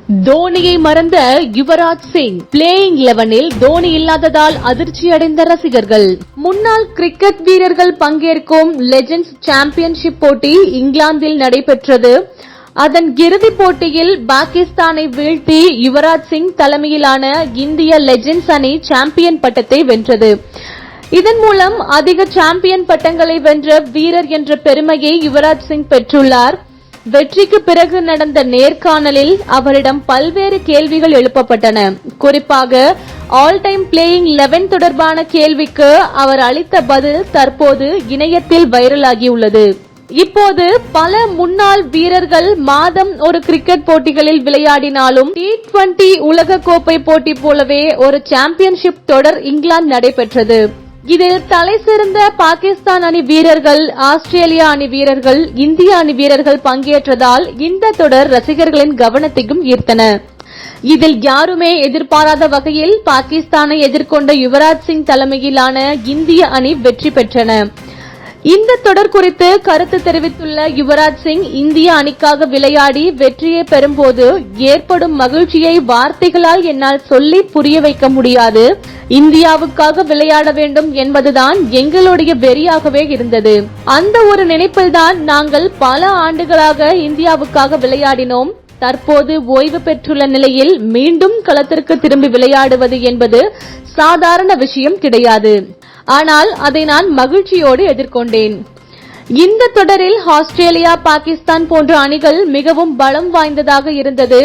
தோனியை மறந்த யுவராஜ் சிங் பிளேயிங் 11-இல் தோனி இல்லாததால் அதிர்ச்சியடைந்த ரசிகர்கள். முன்னாள் கிரிக்கெட் வீரர்கள் பங்கேற்கும் லெஜெண்ட்ஸ் சாம்பியன்ஷிப் போட்டி இங்கிலாந்தில் நடைபெற்றது. அதன் இறுதிப் போட்டியில் பாகிஸ்தானை வீழ்த்தி யுவராஜ் சிங் தலைமையிலான இந்திய லெஜெண்ட்ஸ் அணி சாம்பியன் பட்டத்தை வென்றது. இதன் மூலம் அதிக சாம்பியன் பட்டங்களை வென்ற வீரர் என்ற பெருமையை யுவராஜ் சிங் பெற்றுள்ளார். வெற்றிக்கு பிறகு நடந்த நேர்காணலில் அவரிடம் பல்வேறு கேள்விகள் எழுப்பப்பட்டன. குறிப்பாக ஆல் டைம் பிளேயிங் 11 தொடர்பான கேள்விக்கு அவர் அளித்த பதில் தற்போது இணையத்தில் வைரலாகியுள்ளது. இப்போது பல முன்னாள் வீரர்கள் மாதம் ஒரு கிரிக்கெட் போட்டிகளில் விளையாடினாலும் T20 உலகக்கோப்பை போட்டி போலவே ஒரு சாம்பியன்ஷிப் தொடர் இங்கிலாந்து நடைபெற்றது. இதில் தலைசிறந்த பாகிஸ்தான் அணி வீரர்கள், ஆஸ்திரேலியா அணி வீரர்கள், இந்திய அணி வீரர்கள் பங்கேற்றதால் இந்த தொடர் ரசிகர்களின் கவனத்தையும் ஈர்த்தன. இதில் யாருமே எதிர்பாராத வகையில் பாகிஸ்தானை எதிர்கொண்ட யுவராஜ் சிங் தலைமையிலான இந்திய அணி வெற்றி பெற்றன. இந்த தொடர் குறித்து கருத்து தெரிவித்துள்ள யுவராஜ் சிங், இந்திய அணிக்காக விளையாடி வெற்றியை பெறும்போது ஏற்படும் மகிழ்ச்சியை வார்த்தைகளால் என்னால் சொல்லி புரிய வைக்க முடியாது. இந்தியாவுக்காக விளையாட வேண்டும் என்பதுதான் எங்களுடைய வெறியாகவே இருந்தது. அந்த ஒரு நினைப்பில்தான் நாங்கள் பல ஆண்டுகளாக இந்தியாவுக்காக விளையாடினோம். தற்போது ஓய்வு பெற்றுள்ள நிலையில் மீண்டும் களத்திற்கு திரும்பி விளையாடுவது என்பது சாதாரண விஷயம் கிடையாது. ஆனால் அதை நான் மகிழ்ச்சியோடு எதிர்கொண்டேன். இந்த தொடரில் ஆஸ்திரேலியா, பாகிஸ்தான் போன்ற அணிகள் மிகவும் பலம் வாய்ந்ததாக இருந்தது.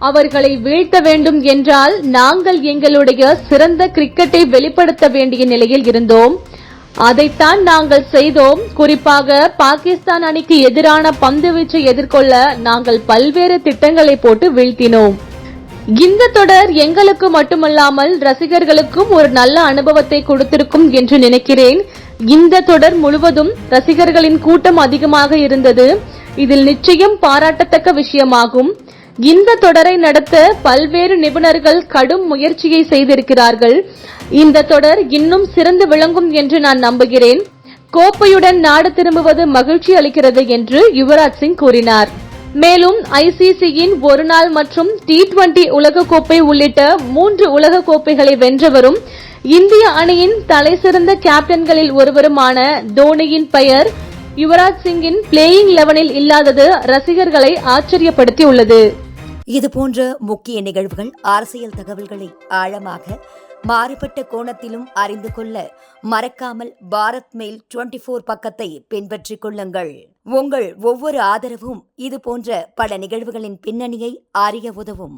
அவர்களை வீழ்த்த வேண்டும் என்றால் நாங்கள் எங்களுடைய சிறந்த கிரிக்கெட்டை வெளிப்படுத்த வேண்டிய நிலையில் இருந்தோம். அதைத்தான் நாங்கள் செய்தோம். குறிப்பாக பாகிஸ்தான் அணிக்கு எதிரான பந்துவீச்சை எதிர்கொள்ள நாங்கள் பல்வேறு திட்டங்களை போட்டு வீழ்த்தினோம். இந்த தொடர் எங்களுக்கு மட்டுமல்லாமல் ரசிகர்களுக்கும் ஒரு நல்ல அனுபவத்தை கொடுத்திருக்கும் என்று நினைக்கிறேன். இந்த தொடர் முழுவதும் ரசிகர்களின் கூட்டம் அதிகமாக இருந்தது. இதில் நிச்சயம் பாராட்டத்தக்க விஷயமாகும். இந்த தொடரை நடத்த பல்வேறு நிபுணர்கள் கடும் முயற்சியை செய்திருக்கிறார்கள். இந்த தொடர் இன்னும் சிறந்து விளங்கும் என்று நான் நம்புகிறேன். கோப்பையுடன் நாடு திரும்புவது மகிழ்ச்சி அளிக்கிறது என்று யுவராஜ் சிங் கூறினார். மேலும் ஐசிசியின் ஒருநாள் மற்றும் T20 உலகக்கோப்பை உள்ளிட்ட 3 உலகக்கோப்பைகளை வென்றவரும் இந்திய அணியின் தலைசிறந்த கேப்டன்களில் ஒருவருமான தோனியின் பெயர் யுவராஜ் சிங்கின் பிளேயிங் 11-இல் இல்லாதது ரசிகர்களை ஆச்சரியப்படுத்தியுள்ளது. இதுபோன்ற முக்கிய நிகழ்வுகள், அரசியல் தகவல்களை ஆழமாக மாறுபட்ட கோணத்திலும் அறிந்து கொள்ள மறக்காமல் பாரத் மெயில் 24 பக்கத்தை பின்பற்றிக் கொள்ளுங்கள். உங்கள் ஒவ்வொரு ஆதரவும் இதுபோன்ற பல நிகழ்வுகளின் பின்னணியை அறிய உதவும்.